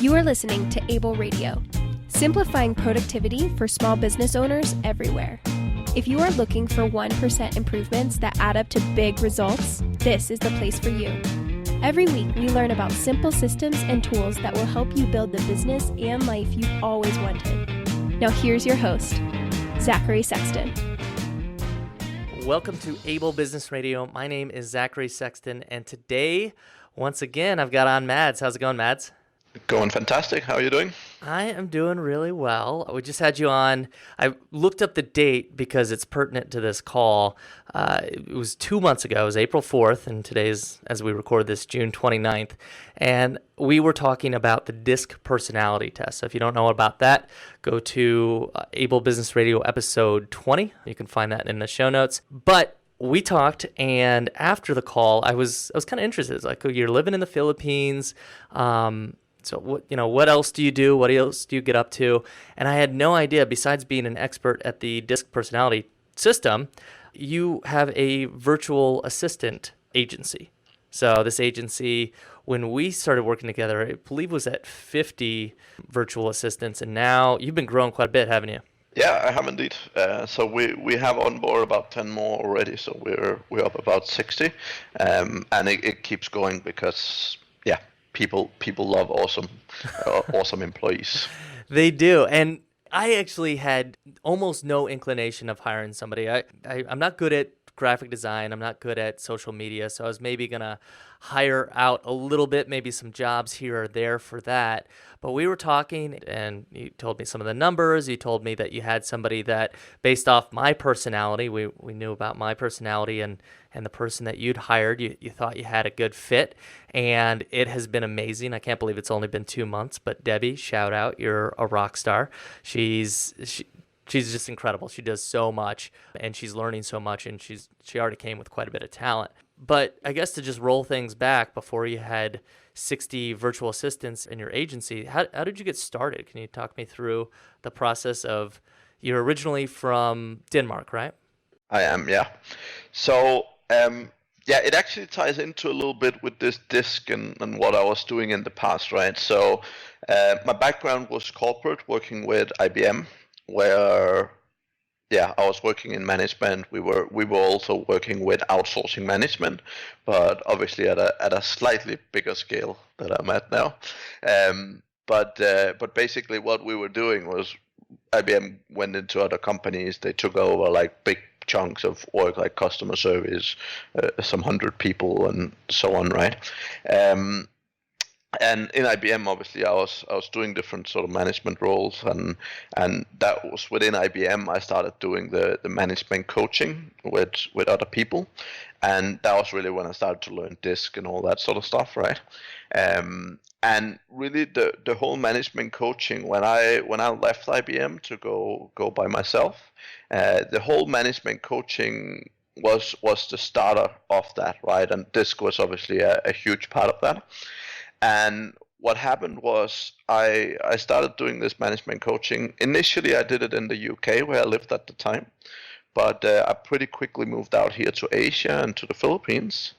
You are listening to Able Radio, simplifying productivity for small business owners everywhere. If you are looking for 1% improvements that add up to big results, this is the place for you. Every week, we learn about simple systems and tools that will help you build the business and life you've always wanted. Now here's your host, Zachary Sexton. Welcome to Able Business Radio. My name is Zachary Sexton, and today, once again, I've got on Mads. How's it going, Mads? Going fantastic. How are you doing? I am doing really well. We just had you on. I looked up the date because it's pertinent to this call. It was 2 months ago. It was April 4th, and today's, as we record this, June 29th. And we were talking about the DISC personality test. So if you don't know about that, go to Able Business Radio episode 20. You can find that in the show notes. But we talked, and after the call, I was kind of interested. It's like, you're living in the Philippines. So what else do you do? What else do you get up to? And I had no idea, besides being an expert at the DISC personality system, you have a virtual assistant agency. So this agency, when we started working together, I believe was at 50 virtual assistants. And now you've been growing quite a bit, haven't you? Yeah, I have indeed. So we have on board about 10 more already. So we're up about 60. And it keeps going because, yeah. People love awesome employees. They do. And I actually had almost no inclination of hiring somebody. I'm not good at graphic design. I'm not good at social media. So I was maybe going to hire out a little bit, maybe some jobs here or there for that. But we were talking, and you told me some of the numbers. You told me that you had somebody that, based off my personality, we knew about my personality and the person that you'd hired, you thought you had a good fit. And it has been amazing. I can't believe it's only been 2 months. But Debbie, shout out, you're a rock star. She's just incredible. She does so much, and she's learning so much, and she already came with quite a bit of talent. But I guess to just roll things back, before you had 60 virtual assistants in your agency, how did you get started? Can you talk me through the process of, you're originally from Denmark, right? I am, yeah. So, it actually ties into a little bit with this DISC and what I was doing in the past, right? So my background was corporate, working with IBM, where I was working in management. We were also working with outsourcing management, but obviously at a slightly bigger scale that I'm at now. But basically what we were doing was IBM went into other companies. They took over like big chunks of work, like customer service, some 100 people and so on, right? And in IBM, obviously, I was doing different sort of management roles, and that was within IBM. I started doing the management coaching with other people, and that was really when I started to learn DISC and all that sort of stuff, right? And really, the whole management coaching, when I left IBM to go by myself, the whole management coaching was the starter of that, right? And DISC was obviously a huge part of that. And what happened was I started doing this management coaching. Initially, I did it in the UK, where I lived at the time. But I pretty quickly moved out here to Asia and to the Philippines.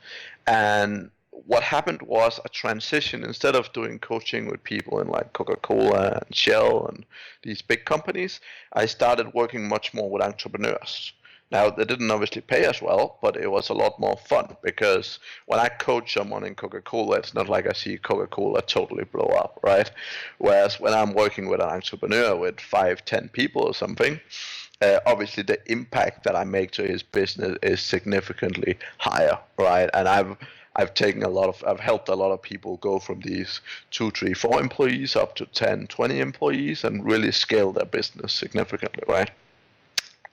And what happened was a transition. Instead of doing coaching with people in like Coca-Cola and Shell and these big companies, I started working much more with entrepreneurs. Now, they didn't obviously pay as well, but it was a lot more fun, because when I coach someone in Coca-Cola, it's not like I see Coca-Cola totally blow up, right? Whereas when I'm working with an entrepreneur with 5-10 people or something, obviously the impact that I make to his business is significantly higher, right? And I've helped a lot of people go from these 2, 3, 4 employees up to 10, 20 employees and really scale their business significantly, right?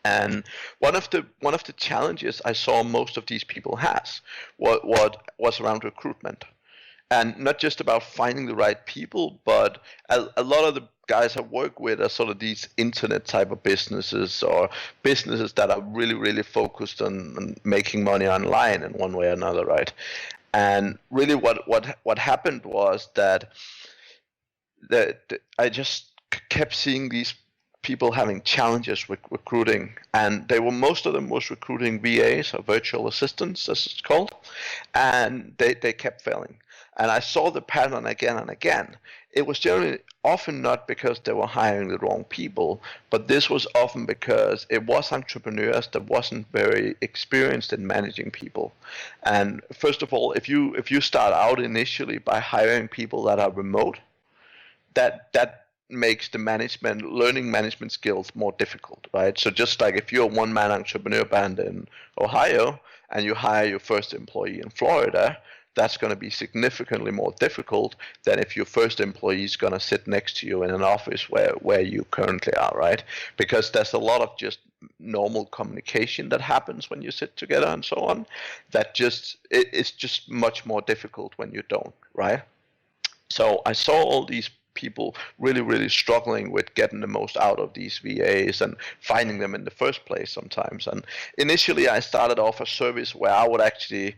And one of the challenges I saw most of these people has what was around recruitment, and not just about finding the right people, but a lot of the guys I work with are sort of these internet type of businesses, or businesses that are really, really focused on making money online in one way or another, right? And really, what happened was that I just kept seeing these people having challenges with recruiting, and most of them was recruiting VAs, or virtual assistants as it's called, and they kept failing. And I saw the pattern again and again. it was generally often not because they were hiring the wrong people, but this was often because it was entrepreneurs that wasn't very experienced in managing people. And first of all, if you start out initially by hiring people that are remote, that makes the learning management skills more difficult, right? So just like if you're a one-man entrepreneur band in Ohio and you hire your first employee in Florida, that's going to be significantly more difficult than if your first employee is going to sit next to you in an office where you currently are, right? Because there's a lot of just normal communication that happens when you sit together and so on, that it's just much more difficult when you don't, right? So I saw all these people really struggling with getting the most out of these VAs and finding them in the first place sometimes. And initially I started off a service where I would actually,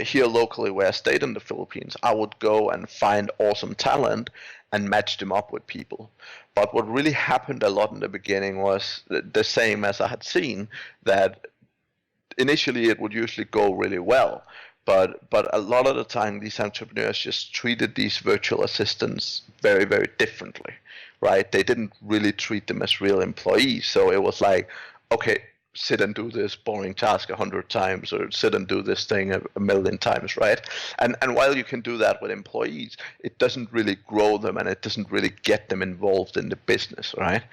here locally where I stayed in the Philippines, I would go and find awesome talent and match them up with people. But what really happened a lot in the beginning was the same as I had seen, that initially it would usually go really well. But a lot of the time these entrepreneurs just treated these virtual assistants very differently, right? They didn't really treat them as real employees. So it was like, okay, sit and do this boring task 100 times, or sit and do this thing a million times, right? And while you can do that with employees, it doesn't really grow them and it doesn't really get them involved in the business, right?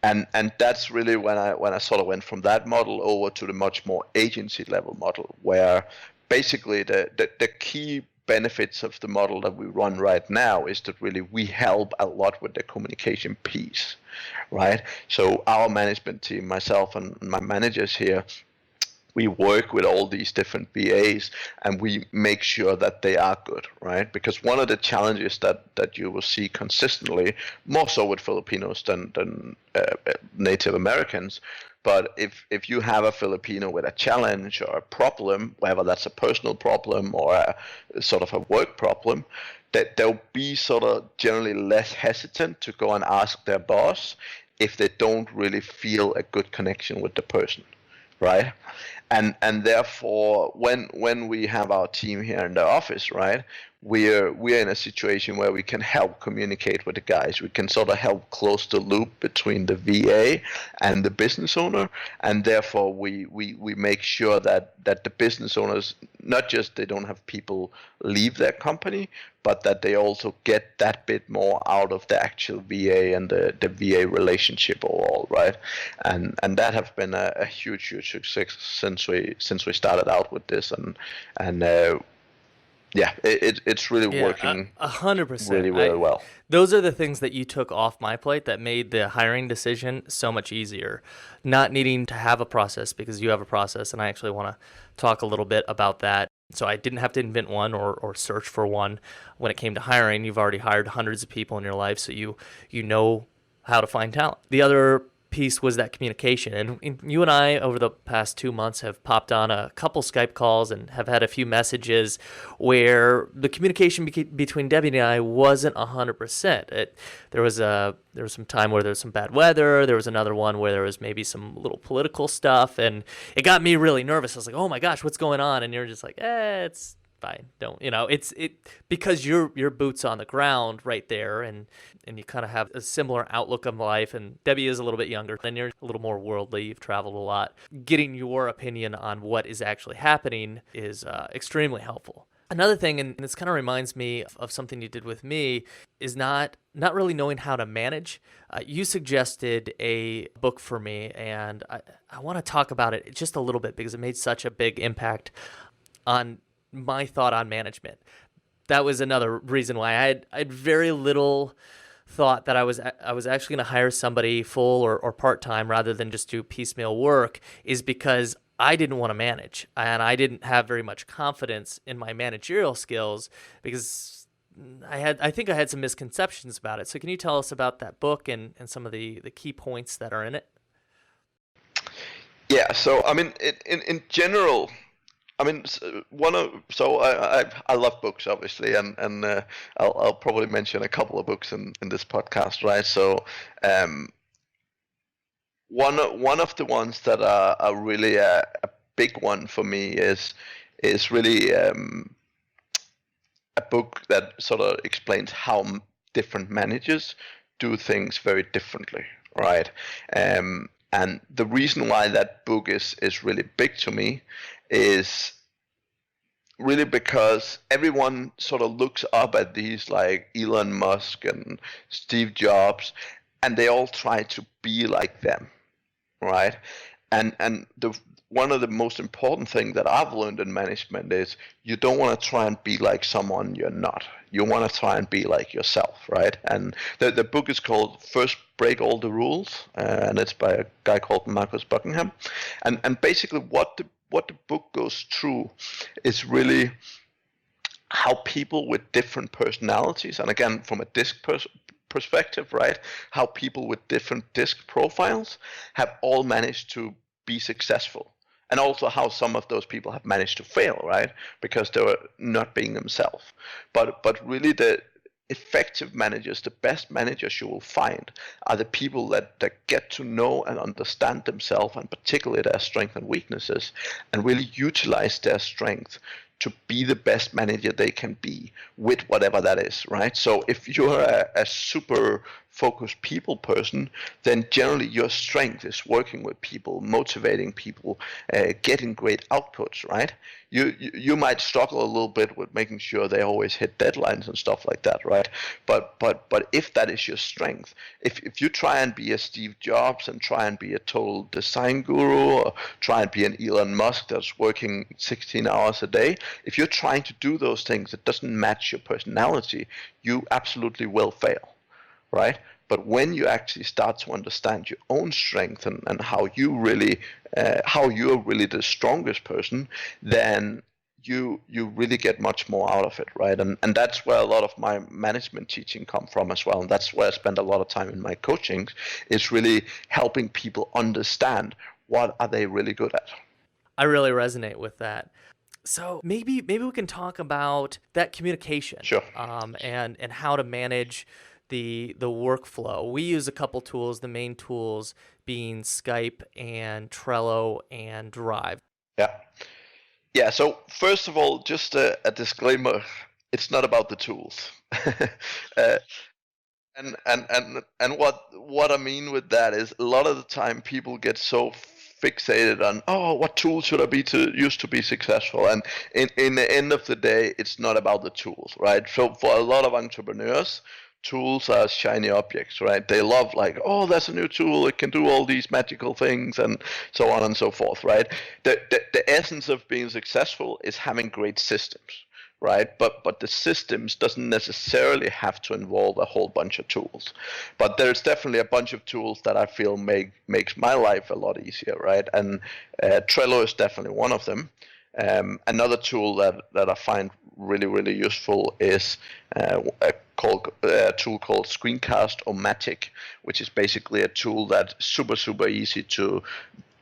And that's really when I sort of went from that model over to the much more agency level model, where basically the key benefits of the model that we run right now is that really we help a lot with the communication piece, right? So our management team, myself and my managers here, we work with all these different VAs and we make sure that they are good, right? Because one of the challenges that you will see consistently, more so with Filipinos than Native Americans, but if you have a Filipino with a challenge or a problem, whether that's a personal problem or a sort of a work problem, that they'll be sort of generally less hesitant to go and ask their boss if they don't really feel a good connection with the person, right? And therefore when we have our team here in the office, right, we're in a situation where we can help communicate with the guys. We can sort of help close the loop between the VA and the business owner, and therefore we make sure that the business owners, not just they don't have people leave their company, but that they also get that bit more out of the actual VA and the VA relationship overall, right? And that has been a huge success since we started out with this, and yeah, it's really working 100%. really well. Those are the things that you took off my plate that made the hiring decision so much easier. Not needing to have a process, because you have a process, and I actually want to talk a little bit about that. So I didn't have to invent one or search for one. When it came to hiring, you've already hired hundreds of people in your life, so you know how to find talent. The other piece was that communication. And you and I, over the past 2 months, have popped on a couple Skype calls and have had a few messages where the communication between Debbie and I wasn't 100%. There was some time where there was some bad weather. There was another one where there was maybe some little political stuff, and it got me really nervous. I was like, oh my gosh, what's going on? And you're just like, it's fine. Don't, it's because your boots on the ground right there, and you kind of have a similar outlook on life. And Debbie is a little bit younger, and you're a little more worldly. You've traveled a lot. Getting your opinion on what is actually happening is extremely helpful. Another thing, and this kind of reminds me of something you did with me, is not really knowing how to manage. You suggested a book for me, and I want to talk about it just a little bit because it made such a big impact on my thought on management. That was another reason why I had very little thought that I was actually going to hire somebody full or part-time rather than just do piecemeal work, is because I didn't want to manage, and I didn't have very much confidence in my managerial skills because I think I had some misconceptions about it. So can you tell us about that book and some of the key points that are in it? Yeah, so I mean, in general, I mean, I love books, obviously, and I'll probably mention a couple of books in this podcast, right? So one of the ones that are really a big one for me is really a book that sort of explains how different managers do things very differently, right? And the reason why that book is really big to me is really because everyone sort of looks up at these like Elon Musk and Steve Jobs, and they all try to be like them, right? And the one of the most important things that I've learned in management is you don't want to try and be like someone you're not. You want to try and be like yourself, right? And the book is called First Break All the Rules, and it's by a guy called Marcus Buckingham. And basically what the book goes through is really how people with different personalities, and again from a perspective, right? How people with different disc profiles have all managed to be successful, and also how some of those people have managed to fail, right? Because they were not being themselves. But really, the effective managers, the best managers you will find, are the people that get to know and understand themselves, and particularly their strengths and weaknesses, and really utilize their strength to be the best manager they can be with whatever that is, right? So if you're a super focused people person, then generally your strength is working with people, motivating people, getting great outputs, right? You might struggle a little bit with making sure they always hit deadlines and stuff like that, right? But if that is your strength, if you try and be a Steve Jobs and try and be a total design guru, or try and be an Elon Musk that's working 16 hours a day, if you're trying to do those things that doesn't match your personality, you absolutely will fail, right? But when you actually start to understand your own strength and how you're really the strongest person, then you really get much more out of it, right? And that's where a lot of my management teaching come from as well. And that's where I spend a lot of time in my coaching, is really helping people understand what are they really good at. I really resonate with that. So maybe we can talk about that communication, Sure. And how to manage the workflow. We use a couple tools, the main tools being Skype and Trello and Drive. Yeah, so first of all, just a disclaimer, it's not about the tools. uh, and what I mean with that is, a lot of the time people get so fixated on, oh, what tool should I be to use to be successful? And in the end of the day, it's not about the tools, right? So for a lot of entrepreneurs, tools are shiny objects, right? They love like, oh, that's a new tool, it can do all these magical things, and so on and so forth, right? The essence of being successful is having great systems, right? But the systems doesn't necessarily have to involve a whole bunch of tools. But there's definitely a bunch of tools that I feel makes my life a lot easier, right? And Trello is definitely one of them. Another tool that I find really useful is a tool called Screencast-O-Matic, which is basically a tool that's super easy to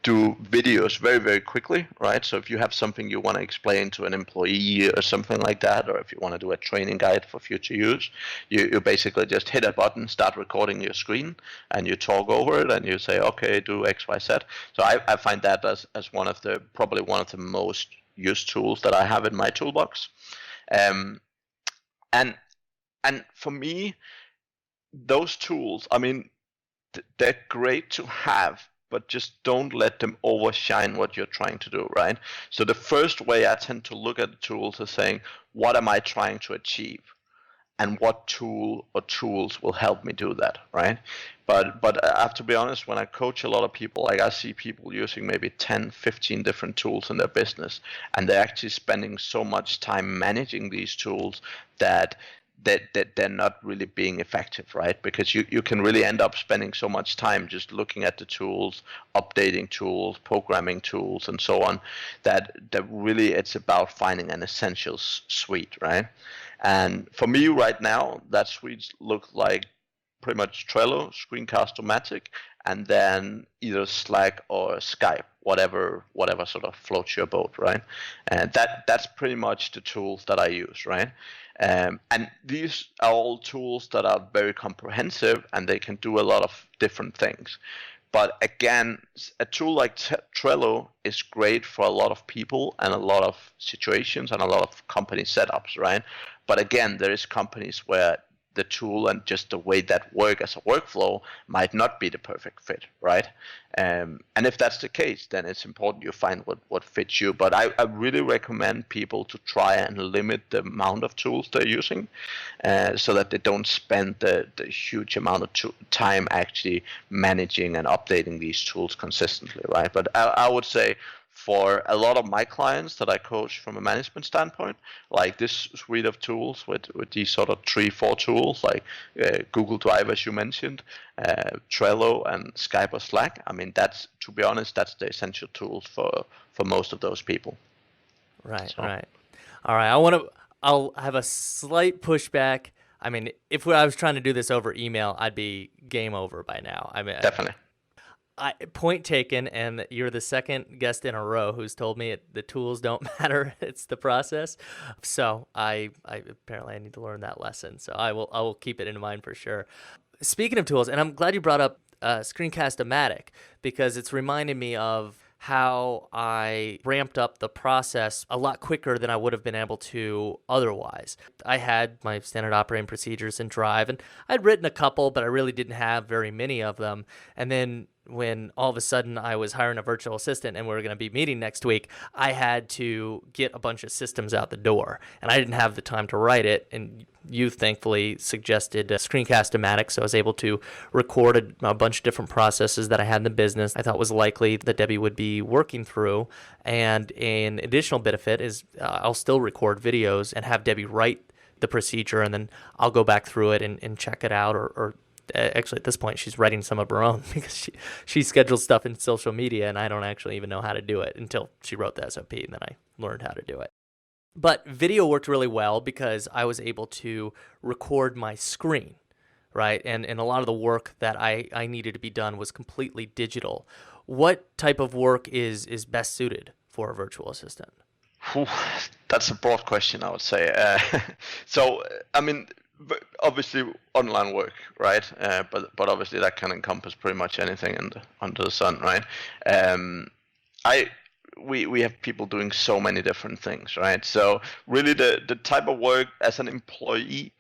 do videos very quickly, right? So if you have something you want to explain to an employee or something like that, or if you want to do a training guide for future use, you basically just hit a button, start recording your screen, and you talk over it, and you say, okay, do X, Y, Z. So I find that as probably one of the most used tools that I have in my toolbox. And for me, those tools, I mean, they're great to have, but just don't let them overshine what you're trying to do, right? So the first way I tend to look at the tools is saying, what am I trying to achieve? And what tool or tools will help me do that, right? But I have to be honest, when I coach a lot of people, like I see people using maybe 10, 15 different tools in their business, and they're actually spending so much time managing these tools that they're not really being effective, right? Because you can really end up spending so much time just looking at the tools, updating tools, programming tools, and so on, that really it's about finding an essentials suite, right? And for me right now, that suite looks like pretty much Trello, Screencast-O-Matic, and then either Slack or Skype, whatever sort of floats your boat, right? And that's pretty much the tools that I use, right? And these are all tools that are very comprehensive, and they can do a lot of different things. But again, a tool like Trello is great for a lot of people and a lot of situations and a lot of company setups, right? But again, there is companies where the tool and just the way that work as a workflow might not be the perfect fit, right? And if that's the case, then it's important you find what fits you. But I really recommend people to try and limit the amount of tools they're using, so that they don't spend the huge amount of time actually managing and updating these tools consistently, right? But I would say for a lot of my clients that I coach from a management standpoint, like this suite of tools with these sort of 3-4 tools, like Google Drive, as you mentioned, Trello, and Skype or Slack. I mean, that's, to be honest, that's the essential tools for most of those people. Right, right. All right, I'll have a slight pushback. I mean, if I was trying to do this over email, I'd be game over by now. I mean, definitely. Point taken, and you're the second guest in a row who's told me the tools don't matter; it's the process. So I apparently I need to learn that lesson. So I will keep it in mind for sure. Speaking of tools, and I'm glad you brought up Screencast-O-Matic, because it's reminding me of how I ramped up the process a lot quicker than I would have been able to otherwise. I had my standard operating procedures in Drive, and I'd written a couple, but I really didn't have very many of them. And then when all of a sudden I was hiring a virtual assistant and we were going to be meeting next week, I had to get a bunch of systems out the door, and I didn't have the time to write it. And you thankfully suggested Screencast-O-Matic, so I was able to record a bunch of different processes that I had in the business I thought was likely that Debbie would be working through. And an additional benefit is I'll still record videos and have Debbie write the procedure, and then I'll go back through it and check it out, or actually at this point she's writing some of her own because she schedules stuff in social media, and I don't actually even know how to do it until she wrote the SOP, and then I learned how to do it. But video worked really well because I was able to record my screen, right? And a lot of the work that I needed to be done was completely digital. What type of work is best suited for a virtual assistant? That's a broad question, I would say. So, I mean, obviously online work, right? But obviously that can encompass pretty much anything under the sun, right? We have people doing so many different things, right? So really the type of work as an employee,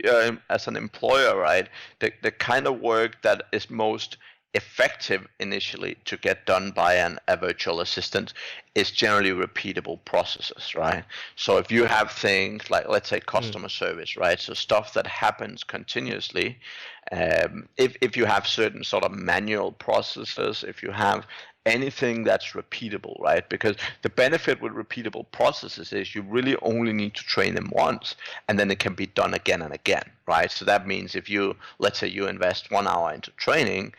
as an employer, right? The kind of work that is most effective initially to get done by a virtual assistant is generally repeatable processes, right? So if you have things like, let's say, customer service, right? So stuff that happens continuously, if you have certain sort of manual processes, if you have anything that's repeatable, right? Because the benefit with repeatable processes is you really only need to train them once, and then it can be done again and again, right? So that means if you, let's say you invest 1 hour into training,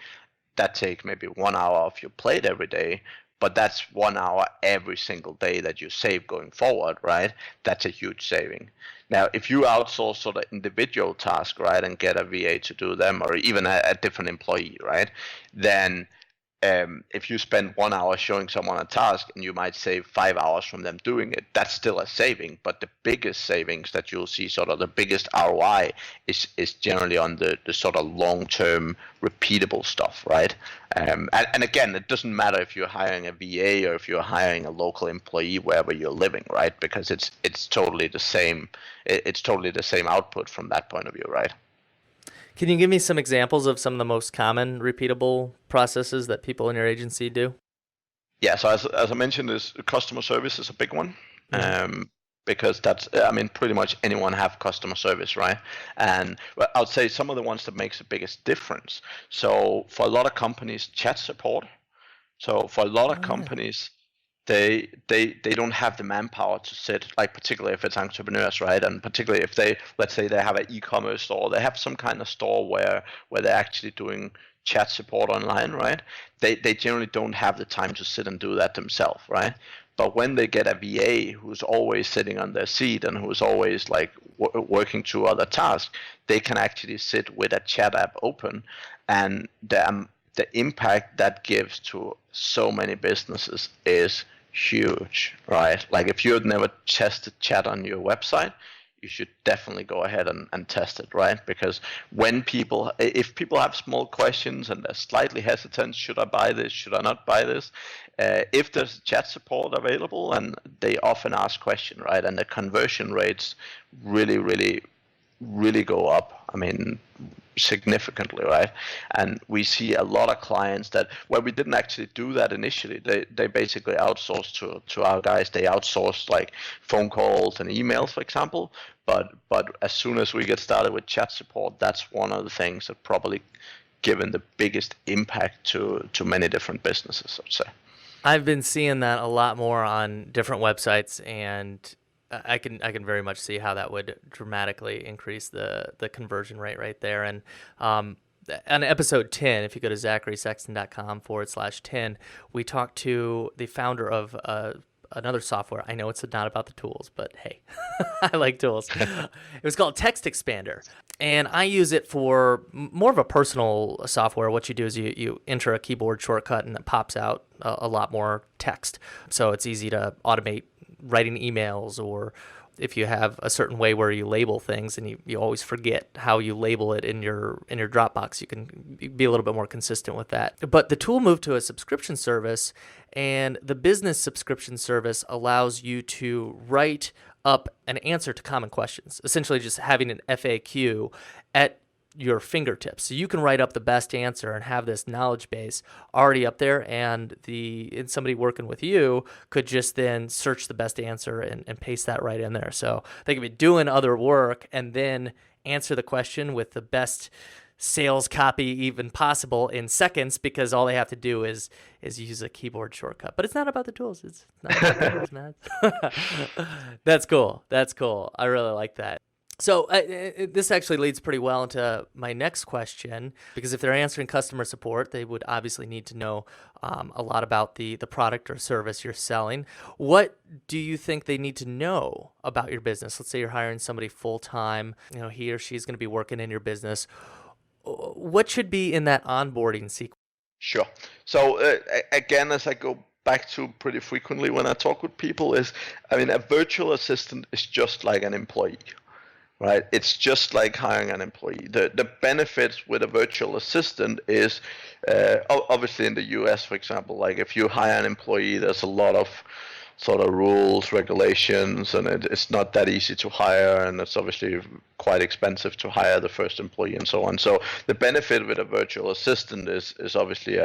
that takes maybe 1 hour off your plate every day, but that's 1 hour every single day that you save going forward, right? That's a huge saving. Now, if you outsource sort of individual tasks, right, and get a VA to do them, or even a different employee, right, then if you spend 1 hour showing someone a task and you might save 5 hours from them doing it, that's still a saving. But the biggest savings that you'll see, sort of the biggest ROI, is generally on the sort of long-term repeatable stuff, right? And again, it doesn't matter if you're hiring a VA or if you're hiring a local employee wherever you're living, right? Because it's totally the same. It's totally the same output from that point of view, right? Can you give me some examples of some of the most common repeatable processes that people in your agency do? Yeah, so as I mentioned, this customer service is a big one, because that's, I mean, pretty much anyone have customer service, right? And I would say some of the ones that makes the biggest difference. So for a lot of companies, chat support. So for a lot of companies, they don't have the manpower to sit, like particularly if it's entrepreneurs, right? And particularly if they, let's say they have an e-commerce store, they have some kind of store where they're actually doing chat support online, right? They generally don't have the time to sit and do that themselves, right? But when they get a VA who's always sitting on their seat and who's always like working through other tasks, they can actually sit with a chat app open, and the impact that gives to so many businesses is huge, right? Like if you had never tested chat on your website, you should definitely go ahead and test it, right? Because if people have small questions and they're slightly hesitant, should I buy this? Should I not buy this? If there's chat support available, and they often ask questions, right? And the conversion rates really, really really go up. I mean, significantly, right? And we see a lot of clients that where we didn't actually do that initially. They basically outsourced to our guys. They outsourced like phone calls and emails, for example. But as soon as we get started with chat support, that's one of the things that probably given the biggest impact to many different businesses, I'd say. I've been seeing that a lot more on different websites, and I can very much see how that would dramatically increase the conversion rate right there. And on episode 10, if you go to zacharysexton.com/10, we talked to the founder of another software. I know it's not about the tools, but hey, I like tools. It was called Text Expander. And I use it for more of a personal software. What you do is you enter a keyboard shortcut and it pops out a lot more text. So it's easy to automate writing emails, or if you have a certain way where you label things and you always forget how you label it in your Dropbox, you can be a little bit more consistent with that. But the tool moved to a subscription service, and the business subscription service allows you to write up an answer to common questions, essentially just having an FAQ at your fingertips. So you can write up the best answer and have this knowledge base already up there, and somebody working with you could just then search the best answer and paste that right in there. So they could be doing other work and then answer the question with the best sales copy even possible in seconds, because all they have to do is use a keyboard shortcut. But it's not about the tools. It's not about the tools, man. That's cool. I really like that. So this actually leads pretty well into my next question, because if they're answering customer support, they would obviously need to know a lot about the product or service you're selling. What do you think they need to know about your business? Let's say you're hiring somebody full-time, he or she's going to be working in your business. What should be in that onboarding sequence? Sure. So again, as I go back to pretty frequently when I talk with people is, a virtual assistant is just like an employee. Right, it's just like hiring an employee. The benefits with a virtual assistant is obviously in the US, for example, like if you hire an employee, there's a lot of sort of rules, regulations, and it's not that easy to hire, and it's obviously quite expensive to hire the first employee and so on. So the benefit with a virtual assistant is obviously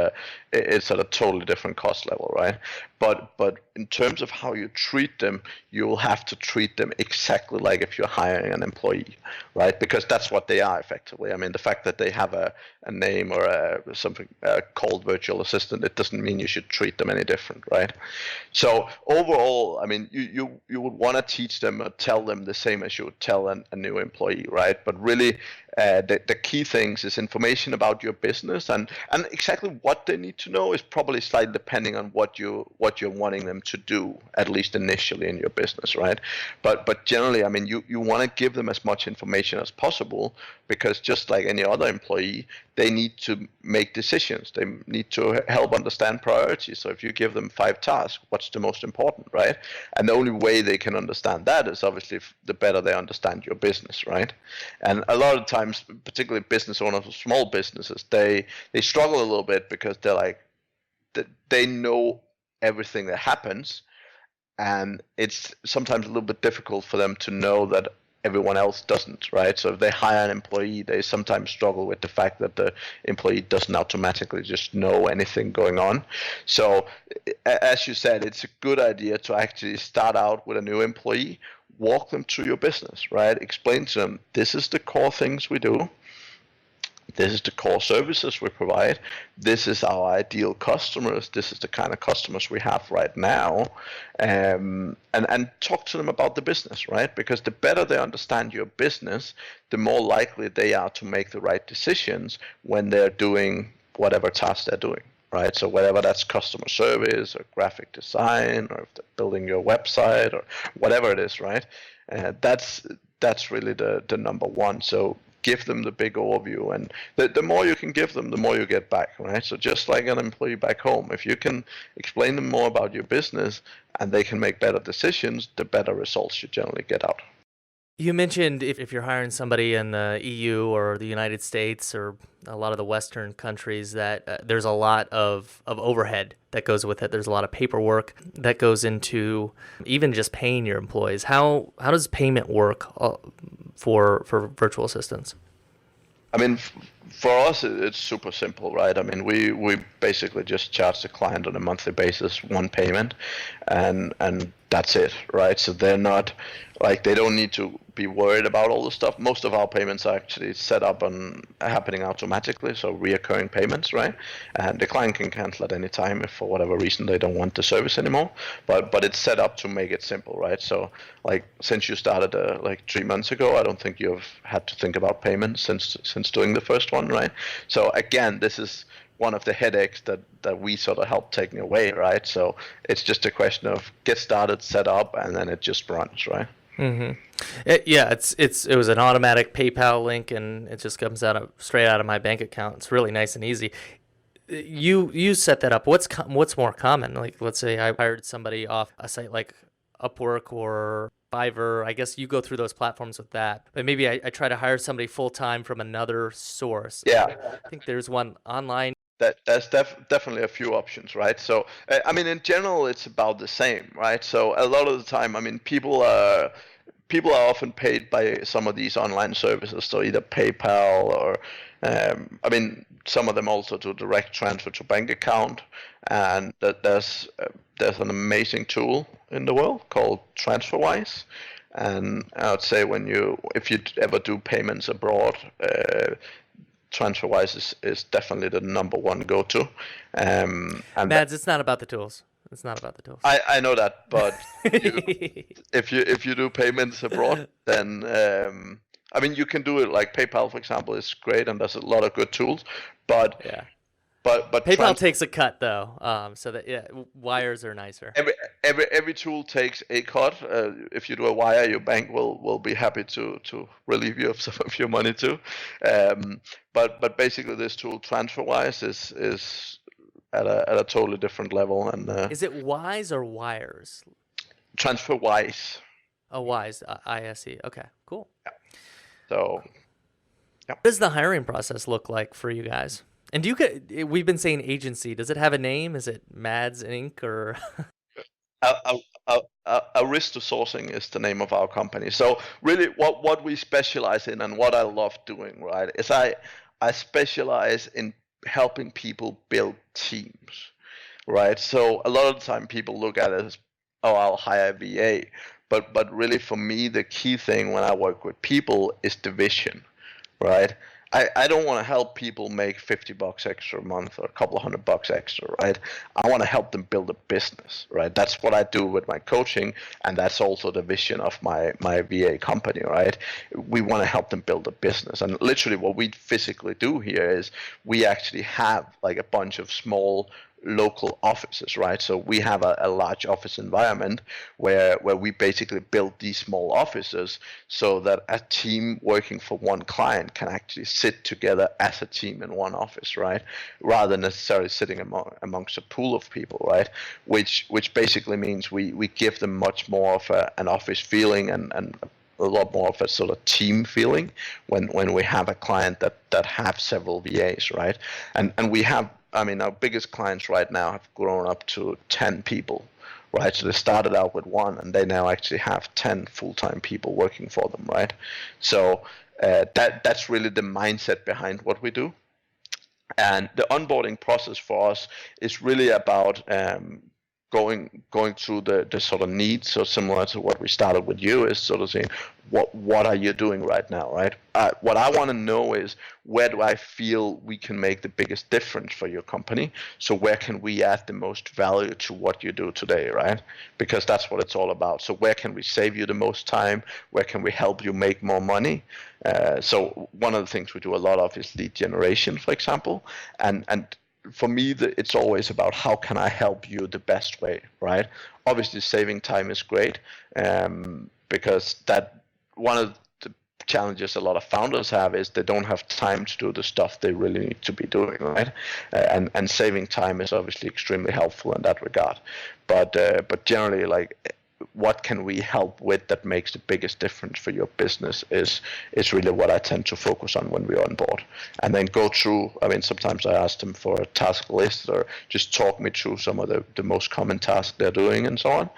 it's at a totally different cost level, right? But in terms of how you treat them, you will have to treat them exactly like if you're hiring an employee, right? Because that's what they are effectively. The fact that they have a name or something called virtual assistant, it doesn't mean you should treat them any different, right? So overall, you would want to teach them or tell them the same as you would tell a new employee, right? But really, the key things is information about your business, and exactly what they need to know is probably slightly depending on what you're wanting them to do, at least initially in your business, right? But generally, you want to give them as much information as possible, because just like any other employee, they need to make decisions. They need to help understand priorities. So if you give them 5 tasks, what's the most important, right? And the only way they can understand that is obviously the better they understand your business, right? And a lot of times, particularly business owners of small businesses, they struggle a little bit, because they're like, they know everything that happens, and it's sometimes a little bit difficult for them to know that everyone else doesn't, right? So if they hire an employee, they sometimes struggle with the fact that the employee doesn't automatically just know anything going on. So as you said, it's a good idea to actually start out with a new employee, walk them through your business, right? Explain to them, this is the core things we do. This is the core services we provide. This is our ideal customers. This is the kind of customers we have right now. And talk to them about the business, right? Because the better they understand your business, the more likely they are to make the right decisions when they're doing whatever task they're doing, right? So whether that's customer service or graphic design, or if they're building your website or whatever it is, right? That's really the number one. So give them the big overview, and the more you can give them, the more you get back, right? So just like an employee back home, if you can explain them more about your business and they can make better decisions, the better results you generally get out. You mentioned if you're hiring somebody in the EU or the United States or a lot of the Western countries, that there's a lot of overhead that goes with it. There's a lot of paperwork that goes into even just paying your employees. How does payment work for virtual assistants? I mean, for us, it's super simple, right? I mean, we basically just charge the client on a monthly basis one payment, and that's it, right? So they're not like, they don't need to be worried about all the stuff. Most of our payments are actually set up and happening automatically, so reoccurring payments, right? And the client can cancel at any time if for whatever reason they don't want the service anymore. But it's set up to make it simple, right? So like, since you started like 3 months ago, I don't think you've had to think about payments since doing the first one, right? So again, this is one of the headaches that we sort of help taking away, right? So it's just a question of get started, set up, and then it just runs, right? Mm-hmm. It was an automatic PayPal link, and it just comes straight out of my bank account. It's really nice and easy. You set that up. What's more common? Like, let's say I hired somebody off a site like Upwork or Fiverr. I guess you go through those platforms with that. But maybe I try to hire somebody full time from another source. Yeah. I think there's one online. There's definitely a few options, right? So I mean, in general, it's about the same, right? So a lot of the time, I mean, people are often paid by some of these online services, so either PayPal or I mean, some of them also do direct transfer to bank account, and there's an amazing tool in the world called TransferWise. And I would say if you ever do payments abroad, TransferWise is definitely the number one go-to. And Mads, it's not about the tools. It's not about the tools. I know that, but if you do payments abroad, then I mean, you can do it like PayPal, for example, is great, and there's a lot of good tools. But yeah. But PayPal takes a cut though, so that wires are nicer. Every tool takes a cut. If you do a wire, your bank will be happy to relieve you of some of your money too. But basically, this tool TransferWise is at a totally different level. And is it Wise or Wires? TransferWise. Oh, Wise, ISE. Okay, cool. Yeah. So, yeah. What does the hiring process look like for you guys? And we've been saying agency. Does it have a name? Is it Mads Inc. or? Outsourcing is the name of our company. So really, what we specialize in and what I love doing, right, is I specialize in helping people build teams, right? So a lot of the time people look at it as, oh, I'll hire a VA, but really for me the key thing when I work with people is the vision, right? I don't want to help people make $50 extra a month or a couple of $100 extra, right? I want to help them build a business, right? That's what I do with my coaching, and that's also the vision of my VA company, right? We want to help them build a business, and literally what we physically do here is we actually have like a bunch of small local offices, right? So we have a large office environment where we basically build these small offices so that a team working for one client can actually sit together as a team in one office, right? Rather than necessarily sitting amongst a pool of people, right? Which basically means we give them much more of an office feeling and a lot more of a sort of team feeling when we have a client that have several VAs, right? And we have, I mean, our biggest clients right now have grown up to 10 people, right? So they started out with one, and they now actually have 10 full-time people working for them, right? So that's really the mindset behind what we do. And the onboarding process for us is really about going through the sort of needs. So similar to what we started with you is sort of saying, what are you doing right now, right? What I want to know is, where do I feel we can make the biggest difference for your company? So where can we add the most value to what you do today, right? Because that's what it's all about. So where can we save you the most time? Where can we help you make more money? So one of the things we do a lot of is lead generation, for example, and for me, it's always about how can I help you the best way, right? Obviously, saving time is great, because that one of the challenges a lot of founders have is they don't have time to do the stuff they really need to be doing, right? And saving time is obviously extremely helpful in that regard. But generally, like, what can we help with that makes the biggest difference for your business is really what I tend to focus on when we're on board. And then go through, I mean, sometimes I ask them for a task list or just talk me through some of the most common tasks they're doing and so on.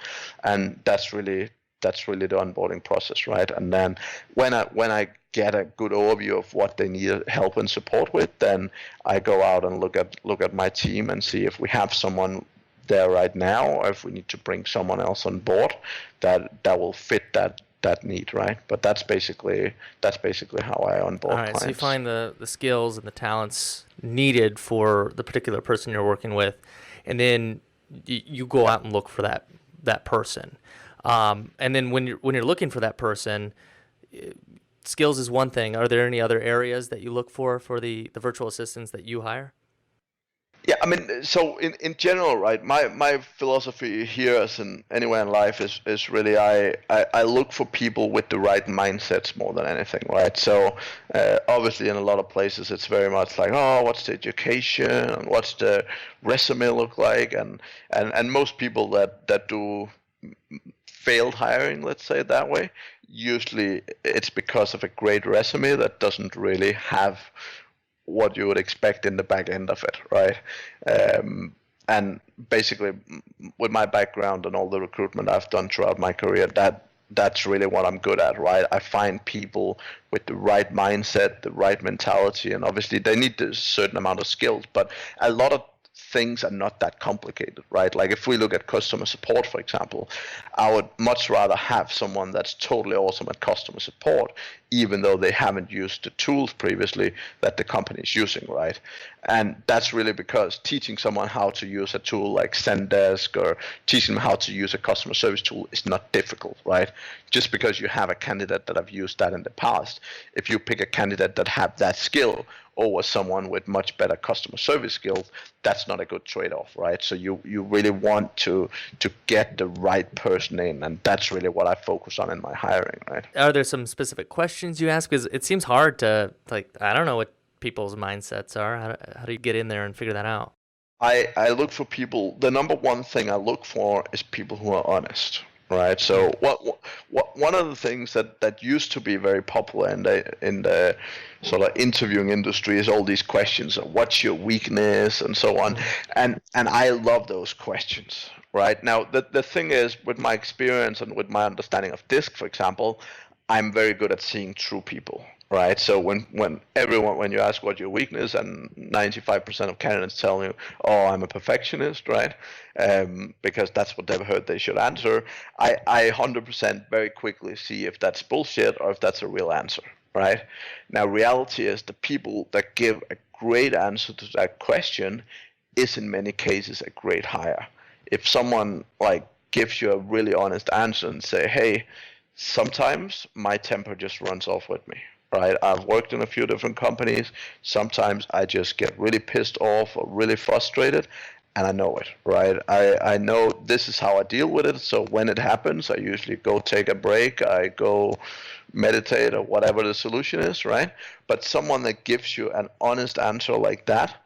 And that's really that's really the onboarding process, right? And then when I get a good overview of what they need help and support with, then I go out and look at my team and see if we have someone there right now, or if we need to bring someone else on board that will fit that need, right? But that's basically how I onboard All right, clients. so you find the skills and the talents needed for the particular person you're working with, and then you go out and look for that person. And then when you're looking for that person, skills is one thing. Are there any other areas that you look for the virtual assistants that you hire? Yeah, I mean, so in general, right, my philosophy here, as in anywhere in life, is really I look for people with the right mindsets more than anything, right? So obviously in a lot of places it's very much like, oh, what's the education and what's the resume look like, and most people that do failed hiring, let's say it that way, usually it's because of a great resume that doesn't really have what you would expect in the back end of it, right? And basically, with my background and all the recruitment I've done throughout my career, that's really what I'm good at, right? I find people with the right mindset, the right mentality, and obviously they need a certain amount of skills, but a lot of things are not that complicated, right? Like if we look at customer support, for example, I would much rather have someone that's totally awesome at customer support, even though they haven't used the tools previously that the company is using, right? And that's really because teaching someone how to use a tool like Zendesk or teaching them how to use a customer service tool is not difficult, right? Just because you have a candidate that have used that in the past, if you pick a candidate that have that skill over someone with much better customer service skills, that's not a good trade-off, right? So you really want to get the right person in, and that's really what I focus on in my hiring, right? Are there some specific questions you ask? Because it seems hard to, I don't know what people's mindsets are. How do you get in there and figure that out? I look for people. The number one thing I look for is people who are honest, right? So one of the things that used to be very popular in the sort of interviewing industry is all these questions of what's your weakness and so on, and I love those questions, right? Now the thing is, with my experience and with my understanding of DISC, for example, I'm very good at seeing through people, right? So when you ask what your weakness, and 95% of candidates tell you, oh, I'm a perfectionist, right? Because that's what they've heard they should answer. I 100% very quickly see if that's bullshit or if that's a real answer, right? Now, reality is the people that give a great answer to that question is in many cases a great hire. If someone like gives you a really honest answer and say, hey, sometimes my temper just runs off with me, right? I've worked in a few different companies. Sometimes I just get really pissed off or really frustrated, and I know it, right? I know this is how I deal with it. So when it happens, I usually go take a break. I go meditate or whatever the solution is, right? But someone that gives you an honest answer like that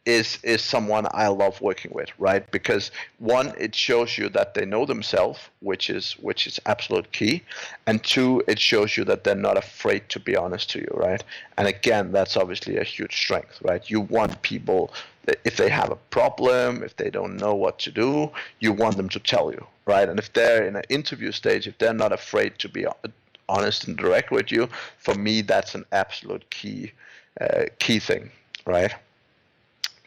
is someone I love working with, right? Because one, it shows you that they know themselves, which is absolute key, and two, it shows you that they're not afraid to be honest to you, right? And again, that's obviously a huge strength, right? You want people that if they have a problem, if they don't know what to do, you want them to tell you, right? And if they're in an interview stage, if they're not afraid to be honest and direct with you, for me, that's an absolute key thing, right?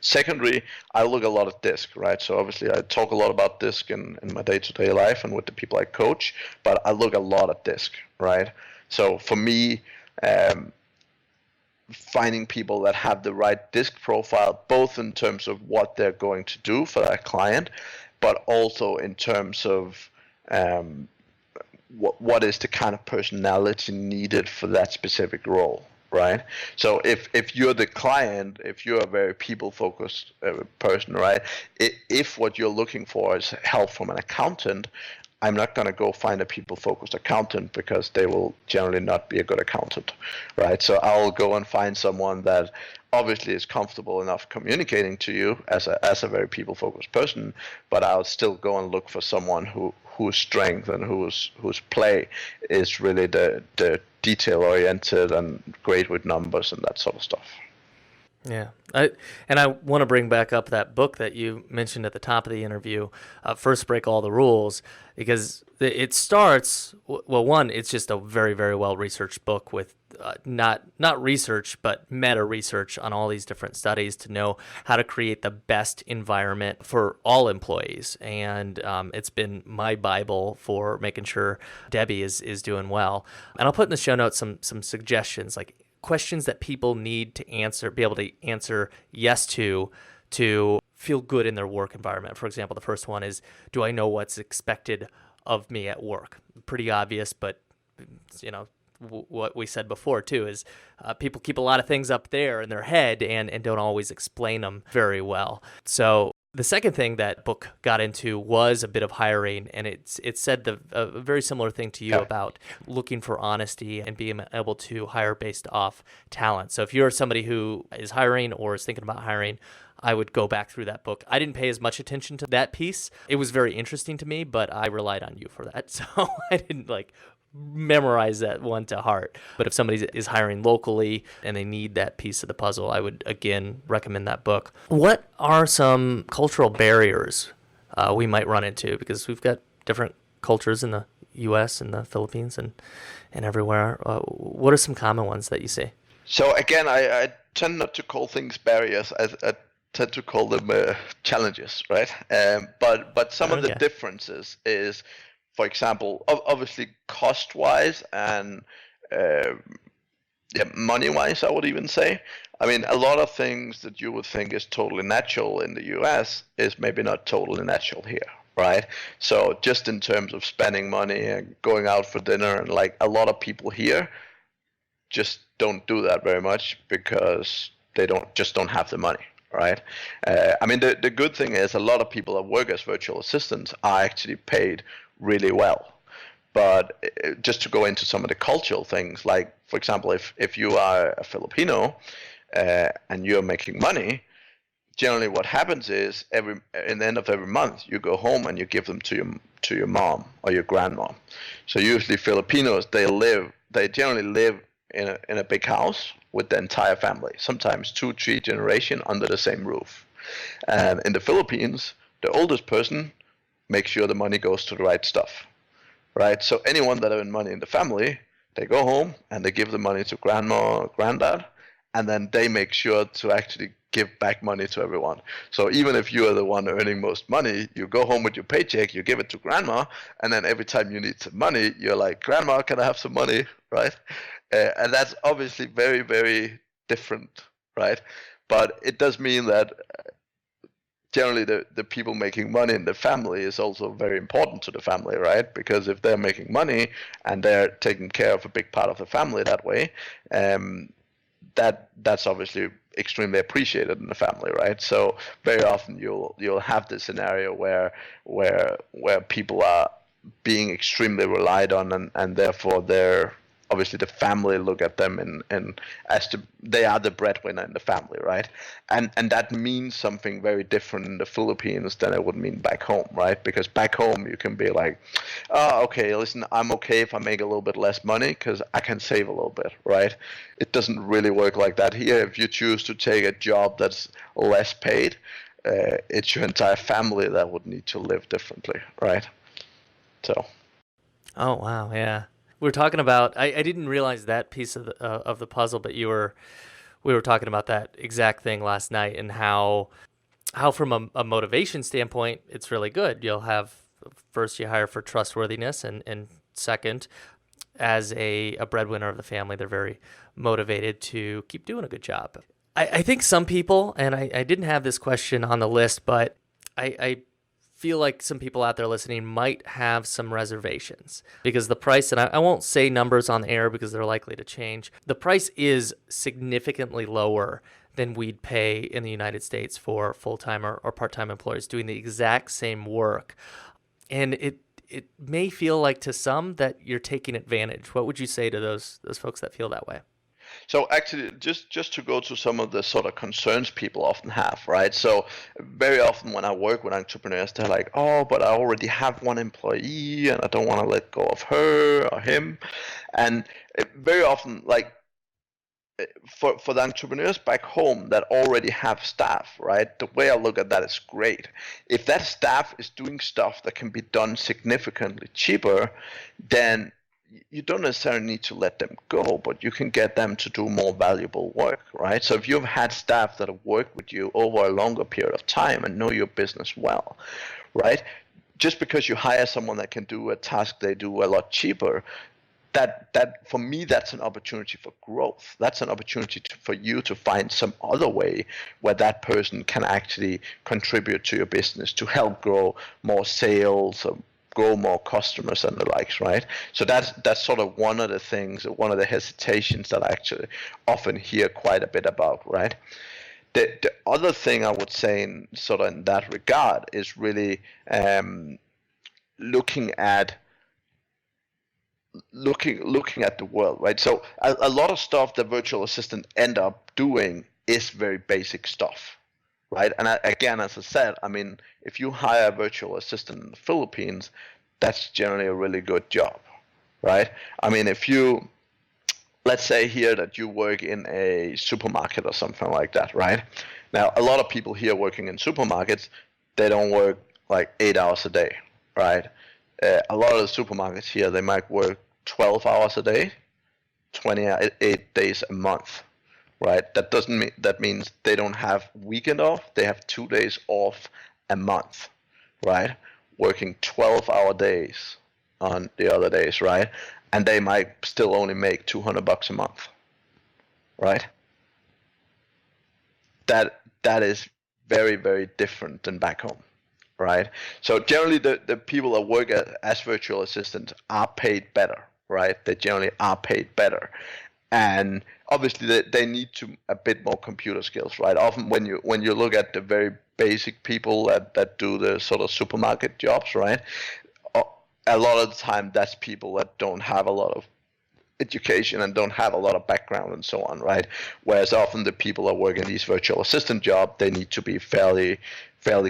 Secondly, I look a lot at DISC, right? So obviously I talk a lot about DISC in my day-to-day life and with the people I coach, but I look a lot at DISC, right? So for me, finding people that have the right DISC profile, both in terms of what they're going to do for that client, but also in terms of what is the kind of personality needed for that specific role, right? So if you're the client, if you're a very people-focused person, right? If what you're looking for is help from an accountant, I'm not going to go find a people-focused accountant because they will generally not be a good accountant, right? So I'll go and find someone that obviously is comfortable enough communicating to you as a very people-focused person, but I'll still go and look for someone whose strength and whose play is really the detail-oriented and great with numbers and that sort of stuff. Yeah. I want to bring back up that book that you mentioned at the top of the interview, First Break All the Rules, because it starts, well, one, it's just a very, very well-researched book with not research, but meta-research on all these different studies to know how to create the best environment for all employees. And it's been my Bible for making sure Debbie is doing well. And I'll put in the show notes some suggestions, like questions that people need to answer, be able to answer yes to feel good in their work environment. For example, the first one is, do I know what's expected of me at work? Pretty obvious, but what we said before too is people keep a lot of things up there in their head and don't always explain them very well. So the second thing that book got into was a bit of hiring, and it said a very similar thing to you about looking for honesty and being able to hire based off talent. So if you're somebody who is hiring or is thinking about hiring, I would go back through that book. I didn't pay as much attention to that piece. It was very interesting to me, but I relied on you for that. So I didn't memorize that one to heart. But if somebody is hiring locally and they need that piece of the puzzle, I would again recommend that book. What are some cultural barriers we might run into? Because we've got different cultures in the U.S. and the Philippines and everywhere. What are some common ones that you see? So again, I tend not to call things barriers. I tend to call them challenges, right? But some of the differences is, for example, obviously cost-wise and money-wise, I would even say. I mean, a lot of things that you would think is totally natural in the US is maybe not totally natural here, right? So just in terms of spending money and going out for dinner, and a lot of people here just don't do that very much because they don't have the money. Right. I mean, the good thing is a lot of people that work as virtual assistants are actually paid really well. But just to go into some of the cultural things, like, for example, if you are a Filipino and you're making money, generally what happens is in the end of every month, you go home and you give them to your mom or your grandma. So usually Filipinos, they generally live in a big house with the entire family, sometimes 2-3 generations under the same roof. And in the Philippines, the oldest person makes sure the money goes to the right stuff, right? So anyone that earns money in the family, they go home and they give the money to grandma or granddad, and then they make sure to actually give back money to everyone. So even if you are the one earning most money, you go home with your paycheck, you give it to grandma, and then every time you need some money, you're like, Grandma, can I have some money, right? And that's obviously very, very different, right? But it does mean that generally the people making money in the family is also very important to the family, right? Because if they're making money and they're taking care of a big part of the family that way, that's obviously extremely appreciated in the family, right? So very often you'll have this scenario where people are being extremely relied on, and therefore they're obviously the family look at them and they are the breadwinner in the family, right? And that means something very different in the Philippines than it would mean back home, right? Because back home you can be like, oh, okay, listen, I'm okay if I make a little bit less money because I can save a little bit, right? It doesn't really work like that here. If you choose to take a job that's less paid, it's your entire family that would need to live differently, right? So. Oh wow, yeah. We're talking about. I didn't realize that piece of the puzzle, but we were talking about that exact thing last night, and how from a motivation standpoint, it's really good. You'll have first you hire for trustworthiness, and second, as a breadwinner of the family, they're very motivated to keep doing a good job. I think some people, and I didn't have this question on the list, but I feel like some people out there listening might have some reservations because the price, and I won't say numbers on the air because they're likely to change, the price is significantly lower than we'd pay in the United States for full-time or part-time employees doing the exact same work. And it may feel like to some that you're taking advantage. What would you say to those folks that feel that way? So actually, just to go to some of the sort of concerns people often have, right? So very often when I work with entrepreneurs, they're like, oh, but I already have one employee and I don't want to let go of her or him. And very often, like, for the entrepreneurs back home that already have staff, right? The way I look at that is great. If that staff is doing stuff that can be done significantly cheaper, then you don't necessarily need to let them go, but you can get them to do more valuable work, right? So if you've had staff that have worked with you over a longer period of time and know your business well, right? Just because you hire someone that can do a task they do a lot cheaper, that for me, that's an opportunity for growth. That's an opportunity for you to find some other way where that person can actually contribute to your business to help grow more sales or grow more customers and the likes, right? So that's sort of one of the things, one of the hesitations that I actually often hear quite a bit about, right? The other thing I would say in sort of in that regard is really looking at the world, right? So a lot of stuff the virtual assistant end up doing is very basic stuff, right? And again, as I said, I mean, if you hire a virtual assistant in the Philippines, that's generally a really good job, right? I mean, if you, let's say here that you work in a supermarket or something like that, right? Now, a lot of people here working in supermarkets, they don't work like 8 hours a day, right? A lot of the supermarkets here, they might work 12 hours a day, 28 days a month, right? That doesn't mean, that means they don't have weekend off. They have 2 days off a month, right? Working 12-hour days on the other days, right? And they might still only make $200 a month, right? That is very, very different than back home, right? So generally the people that work as virtual assistants are paid better, right? They generally are paid better. And obviously they need to a bit more computer skills, right? Often when you look at the very basic people that do the sort of supermarket jobs, right? A lot of the time that's people that don't have a lot of education and don't have a lot of background and so on, right? Whereas often the people that work in these virtual assistant jobs, they need to be fairly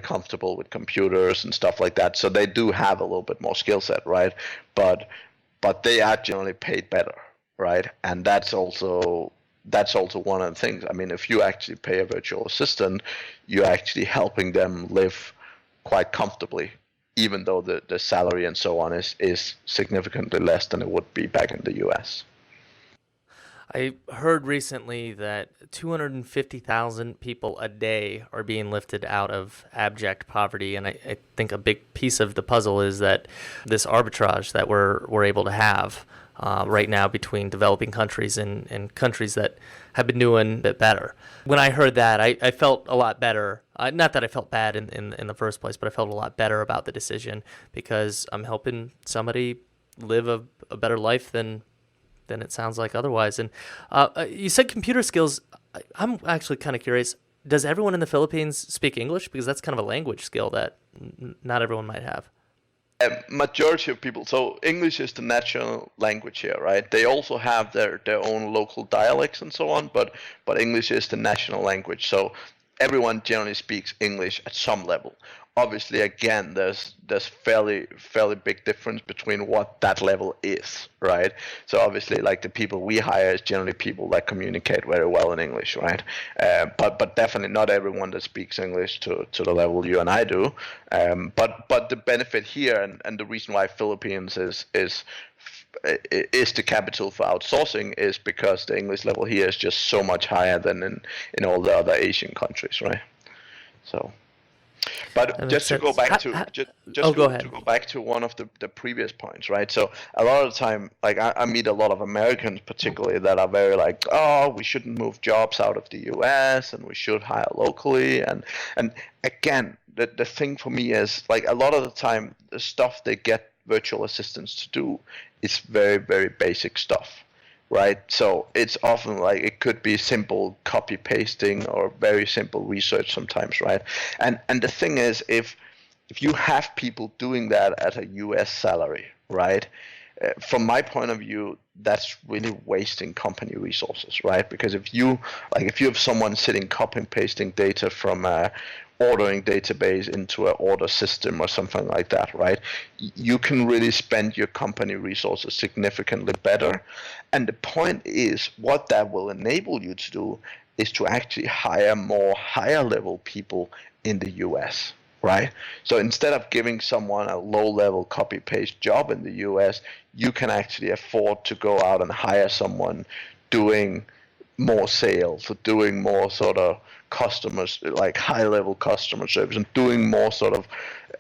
comfortable with computers and stuff like that. So they do have a little bit more skill set, right? But they are generally paid better, right? And that's also one of the things. I mean, if you actually pay a virtual assistant, you're actually helping them live quite comfortably, even though the salary and so on is significantly less than it would be back in the US. I heard recently that 250,000 people a day are being lifted out of abject poverty, and I think a big piece of the puzzle is that this arbitrage that we're able to have right now between developing countries and countries that have been doing it better. When I heard that, I felt a lot better. Not that I felt bad in the first place, but I felt a lot better about the decision because I'm helping somebody live a better life than it sounds like otherwise. And you said computer skills. I'm actually kind of curious. Does everyone in the Philippines speak English? Because that's kind of a language skill that not everyone might have. Majority of people, so English is the national language here, right? They also have their own local dialects and so on, but English is the national language. So everyone generally speaks English at some level. Obviously, again, there's fairly big difference between what that level is, right? So obviously, like the people we hire is generally people that communicate very well in English, right? But definitely not everyone that speaks English to the level you and I do. But the benefit here and the reason why Philippines is the capital for outsourcing is because the English level here is just so much higher than in all the other Asian countries, right? So. But just to go back to go back to one of the previous points, right? So a lot of the time, like I meet a lot of Americans, particularly, that are very like, oh, we shouldn't move jobs out of the U.S. and we should hire locally. And again, the thing for me is like a lot of the time, the stuff they get virtual assistants to do is very, very basic stuff. Right, so it's often like it could be simple copy pasting or very simple research sometimes, right? And the thing is, if you have people doing that at a US salary, right? From my point of view, that's really wasting company resources, right? Because if you have someone sitting copy and pasting data from ordering database into an order system or something like that, right? You can really spend your company resources significantly better. And the point is, what that will enable you to do is to actually hire more higher level people in the US, right? So instead of giving someone a low level copy paste job in the US, you can actually afford to go out and hire someone doing more sales or doing more sort of customers, like high level customer service, and doing more sort of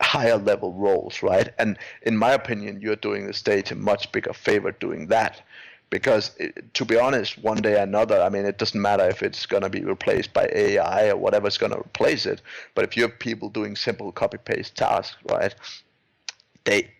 higher level roles, right? And in my opinion, you're doing the state a much bigger favor doing that, because to be honest, one day or another, I mean, it doesn't matter if it's going to be replaced by AI or whatever's going to replace it, but if you have people doing simple copy paste tasks, right,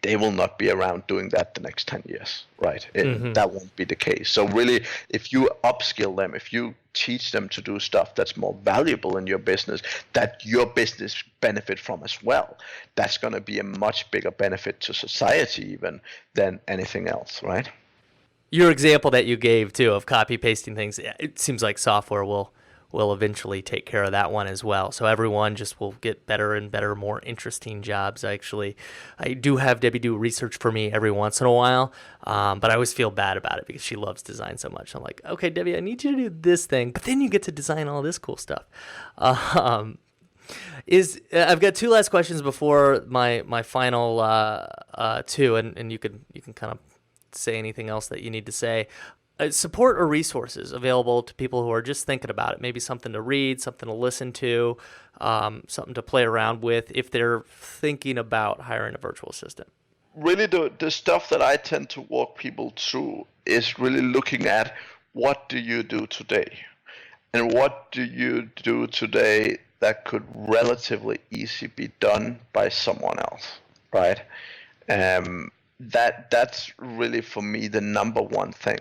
they will not be around doing that the next 10 years, right? That won't be the case. So really, if you upskill them, if you teach them to do stuff that's more valuable in your business, that your business benefit from as well, that's going to be a much bigger benefit to society even than anything else, right? Your example that you gave too of copy pasting things, it seems like software will eventually take care of that one as well. So everyone just will get better and better, more interesting jobs. I do have Debbie do research for me every once in a while, but I always feel bad about it because she loves design so much. I'm like, okay, Debbie, I need you to do this thing, but then you get to design all this cool stuff. I've got two last questions before my final two, and you can kind of say anything else that you need to say. Support or resources available to people who are just thinking about it, maybe something to read, something to listen to, something to play around with if they're thinking about hiring a virtual assistant. Really, the stuff that I tend to walk people through is really looking at what do you do today, and what do you do today that could relatively easily be done by someone else, right? That's really for me the number one thing,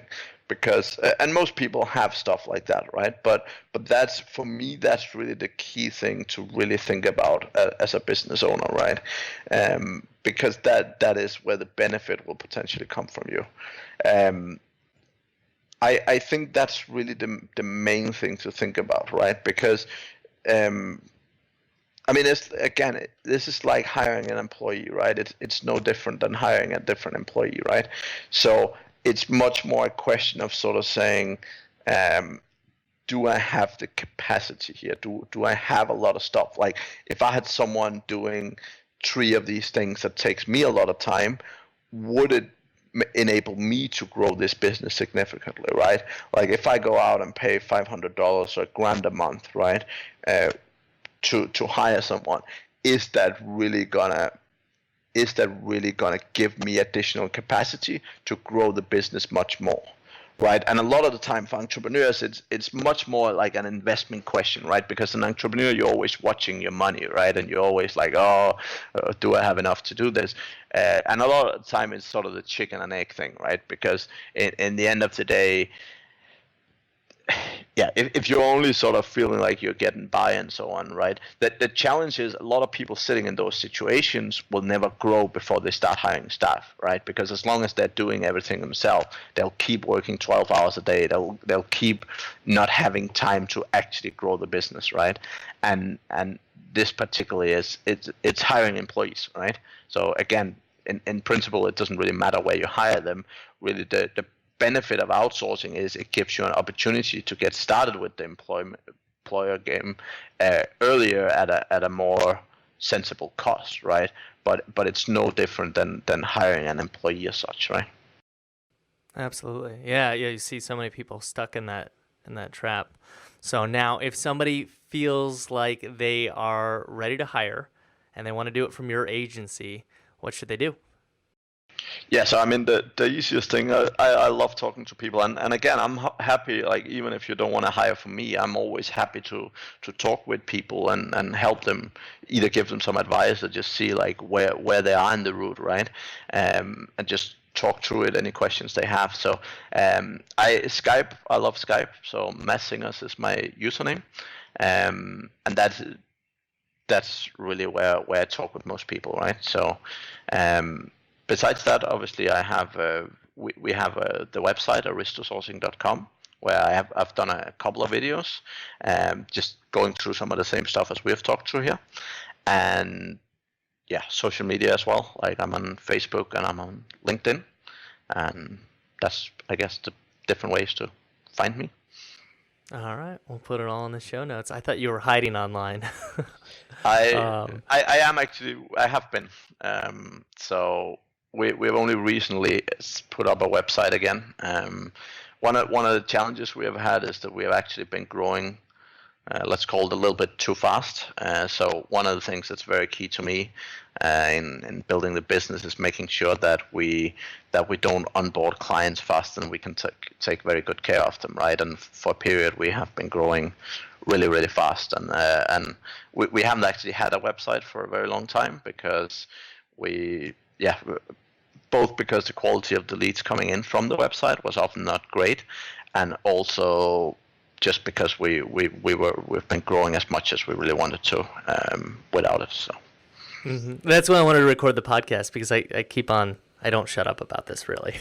because and most people have stuff like that, right? But that's, for me, that's really the key thing to really think about as a business owner, right? Because that is where the benefit will potentially come from you. I think that's really the main thing to think about, right? Because I mean, this is like hiring an employee, right? It's no different than hiring a different employee, right? So it's much more a question of sort of saying, do I have the capacity here? Do I have a lot of stuff? Like, if I had someone doing 3 of these things that takes me a lot of time, would it enable me to grow this business significantly, right? Like, if I go out and pay $500 or $1,000 a month, right, to hire someone, is that really gonna give me additional capacity to grow the business much more, right? And a lot of the time for entrepreneurs, it's much more like an investment question, right? Because an entrepreneur, you're always watching your money, right? And you're always like, do I have enough to do this? And a lot of the time it's sort of the chicken and egg thing, right? Because in the end of the day, yeah, if you're only sort of feeling like you're getting by and so on, right? The challenge is a lot of people sitting in those situations will never grow before they start hiring staff, right? Because as long as they're doing everything themselves, they'll keep working 12 hours a day. They'll keep not having time to actually grow the business, right? And this particularly it's hiring employees, right? So again, in principle, it doesn't really matter where you hire them. Really, the benefit of outsourcing is it gives you an opportunity to get started with the employer game earlier at a more sensible cost, right? But it's no different than hiring an employee as such, right? Absolutely. Yeah, you see so many people stuck in that trap. So now if somebody feels like they are ready to hire and they want to do it from your agency, what should they do? Yeah, so I mean, the easiest thing, I love talking to people, and again, I'm happy, like, even if you don't want to hire from me, I'm always happy to talk with people and help them, either give them some advice or just see like where they are in the route, right? And just talk through it, any questions they have. So I love Skype, so Matt Singers is my username, and that's really where I talk with most people, right? So besides that, obviously, I have we have the website aristosourcing.com, where I've done a couple of videos, just going through some of the same stuff as we've talked through here, and yeah, social media as well. Like I'm on Facebook and I'm on LinkedIn, and that's, I guess, the different ways to find me. All right, we'll put it all in the show notes. I thought you were hiding online. I am actually, I have been. So we've only recently put up a website again. One of the challenges we have had is that we have actually been growing, let's call it a little bit too fast. So one of the things that's very key to me in building the business is making sure that we don't onboard clients faster than we can take very good care of them, right? And for a period, we have been growing really, really fast, and we haven't actually had a website for a very long time because both because the quality of the leads coming in from the website was often not great, and also just because we've been growing as much as we really wanted to without it. So That's why I wanted to record the podcast, because I keep on, I don't shut up about this really.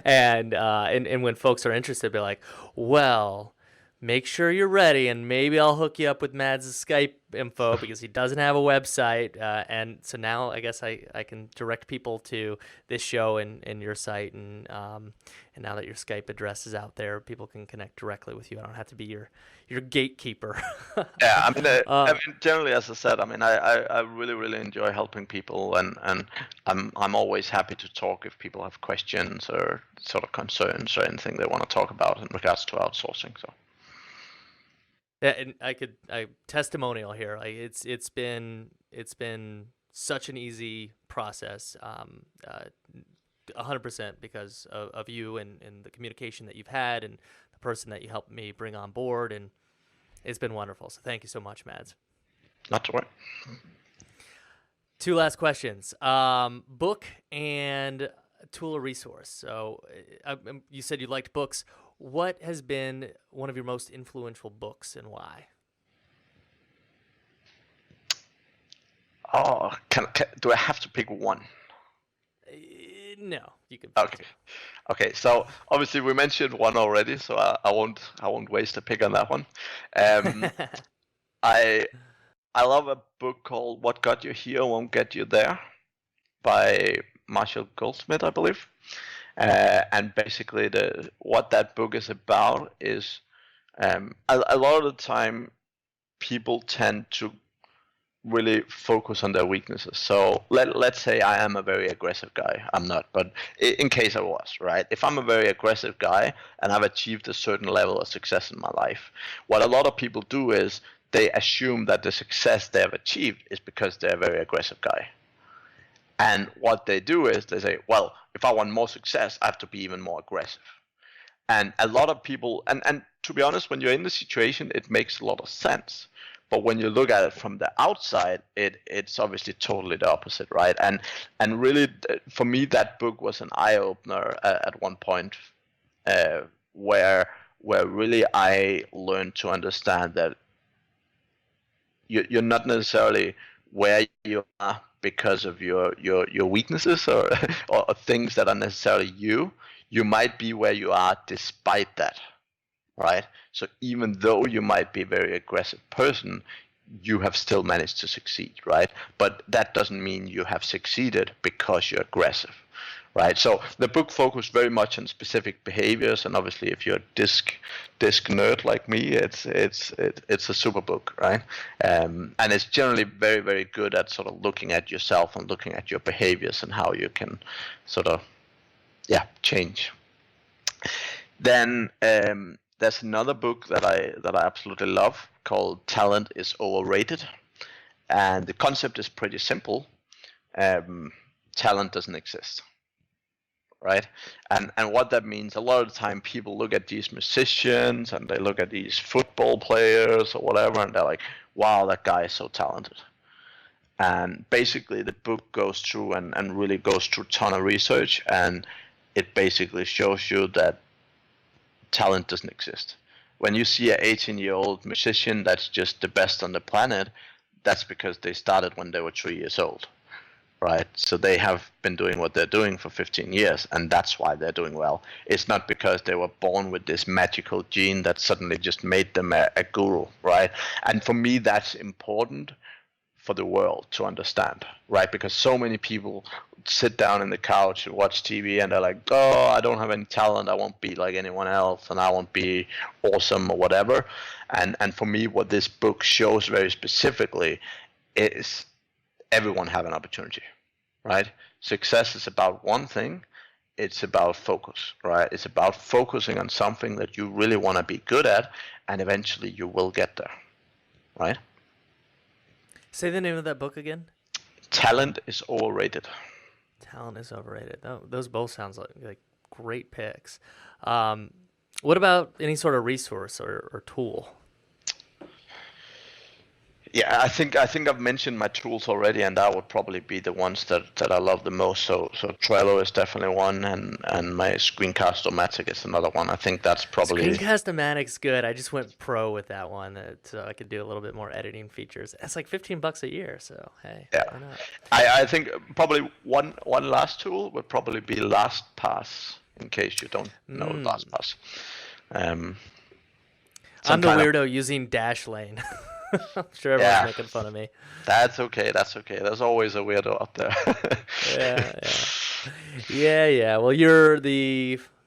and when folks are interested, they're like, well, make sure you're ready, and maybe I'll hook you up with Mads' Skype info because he doesn't have a website. And so now I guess I can direct people to this show and your site, and now that your Skype address is out there, people can connect directly with you. I don't have to be your gatekeeper. Yeah, I mean, generally, as I said, I mean, I really, really enjoy helping people, and I'm always happy to talk if people have questions or sort of concerns or anything they want to talk about in regards to outsourcing. So. Yeah, and I testimonial here. Like it's been such an easy process, 100% because of you and the communication that you've had and the person that you helped me bring on board, and it's been wonderful. So thank you so much, Mads. Not to worry. 2 last questions. Book and tool or resource. So you said you liked books. What has been one of your most influential books, and why? Oh, do I have to pick one? No, you can. Okay. So obviously we mentioned one already, so I won't waste a pick on that one. I love a book called "What Got You Here Won't Get You There" by Marshall Goldsmith, I believe. And basically, what that book is about is a lot of the time people tend to really focus on their weaknesses. So let's say I am a very aggressive guy. I'm not, but in case I was, right? If I'm a very aggressive guy and I've achieved a certain level of success in my life, what a lot of people do is they assume that the success they have achieved is because they're a very aggressive guy. And what they do is they say, well, if I want more success, I have to be even more aggressive. And a lot of people, and to be honest, when you're in the situation, it makes a lot of sense. But when you look at it from the outside, it's obviously totally the opposite, right? And really, for me, that book was an eye-opener at one point, where really I learned to understand that you're not necessarily where you are because of your weaknesses or things that are necessarily you. You might be where you are despite that, right? So even though you might be a very aggressive person, you have still managed to succeed, right? But that doesn't mean you have succeeded because you're aggressive, right? So the book focused very much on specific behaviors, and obviously, if you're a disc nerd like me, it's a super book, right? And it's generally very, very good at sort of looking at yourself and looking at your behaviors and how you can sort of change. Then there's another book that I absolutely love called "Talent is Overrated," and the concept is pretty simple. Talent doesn't exist, right? And what that means, a lot of the time people look at these musicians and they look at these football players or whatever, and they're like, wow, that guy is so talented. And basically the book goes through and really goes through a ton of research, and it basically shows you that talent doesn't exist. When you see an 18-year-old musician that's just the best on the planet, that's because they started when they were 3 years old, right? So they have been doing what they're doing for 15 years, and that's why they're doing well. It's not because they were born with this magical gene that suddenly just made them a guru, right? And for me, that's important for the world to understand, right? Because so many people sit down in the couch and watch TV and they're like, oh, I don't have any talent, I won't be like anyone else, and I won't be awesome or whatever. And for me, what this book shows very specifically is everyone have an opportunity, right? Success is about one thing. It's about focus, right? It's about focusing on something that you really want to be good at, and eventually you will get there, right? Say the name of that book again. Talent is overrated. Talent is overrated. Those both sounds like great picks. What about any sort of resource or tool? Yeah, I think I've mentioned my tools already, and that would probably be the ones that I love the most. So Trello is definitely one, and my Screencast-O-Matic is another one. I think that's probably Screencast-O-Matic's good. I just went pro with that one, so I could do a little bit more editing features. It's like $15 a year, so hey, yeah. Why not? I think probably one last tool would probably be LastPass, in case you don't know LastPass. I'm the weirdo using Dashlane. I'm sure everyone's making fun of me. That's okay. There's always a weirdo out there. Yeah.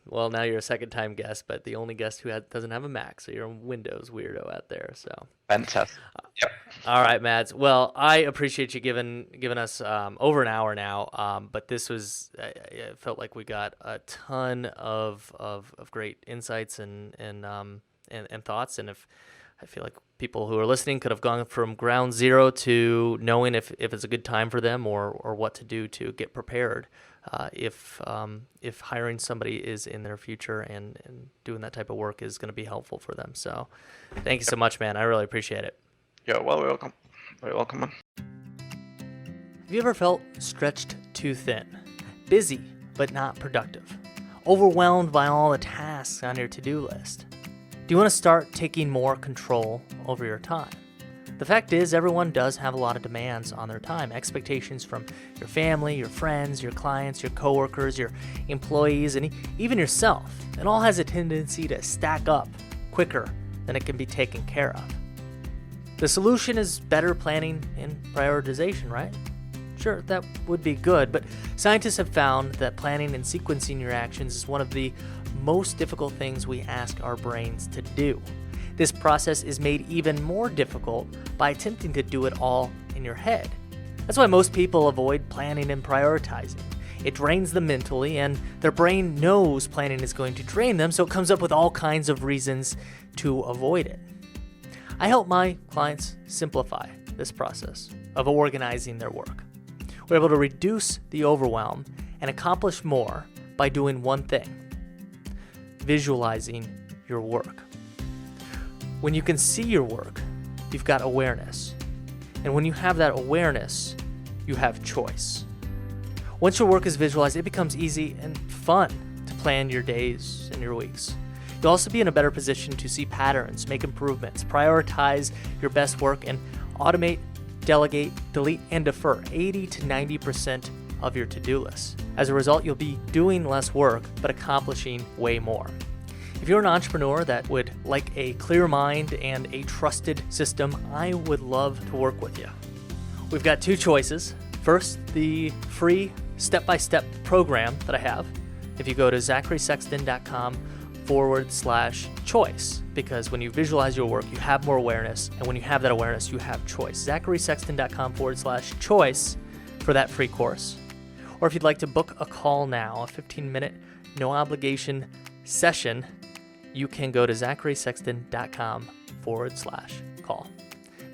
Well, now you're a second-time guest, but the only guest who doesn't have a Mac, so you're a Windows weirdo out there. So fantastic. Yep. All right, Mads. Well, I appreciate you giving us over an hour now. But this was, I felt like we got a ton of great insights and thoughts, and I feel like people who are listening could have gone from ground zero to knowing if it's a good time for them or what to do to get prepared if hiring somebody is in their future and doing that type of work is going to be helpful for them. So thank you so much, man. I really appreciate it. Yeah, well, welcome. Very welcome, man. Have you ever felt stretched too thin, busy but not productive, overwhelmed by all the tasks on your to-do list? Do you want to start taking more control over your time? The fact is, everyone does have a lot of demands on their time, expectations from your family, your friends, your clients, your coworkers, your employees, and even yourself. It all has a tendency to stack up quicker than it can be taken care of. The solution is better planning and prioritization, right? Sure, that would be good, but scientists have found that planning and sequencing your actions is one of the most difficult things we ask our brains to do. This process is made even more difficult by attempting to do it all in your head. That's why most people avoid planning and prioritizing. It drains them mentally, and their brain knows planning is going to drain them, so it comes up with all kinds of reasons to avoid it. I help my clients simplify this process of organizing their work. We're able to reduce the overwhelm and accomplish more by doing one thing: visualizing your work. When you can see your work, you've got awareness. And when you have that awareness, you have choice. Once your work is visualized, it becomes easy and fun to plan your days and your weeks. You'll also be in a better position to see patterns, make improvements, prioritize your best work, and automate, delegate, delete, and defer 80 to 90% of your to-do list. As a result, you'll be doing less work, but accomplishing way more. If you're an entrepreneur that would like a clear mind and a trusted system, I would love to work with you. We've got two choices. First, the free step-by-step program that I have. If you go to zacharysexton.com/choice, because when you visualize your work, you have more awareness, and when you have that awareness, you have choice. zacharysexton.com/choice for that free course. Or if you'd like to book a call now, a 15-minute, no obligation session, you can go to zacharysexton.com/call.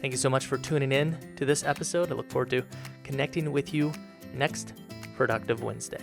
Thank you so much for tuning in to this episode. I look forward to connecting with you next Productive Wednesday.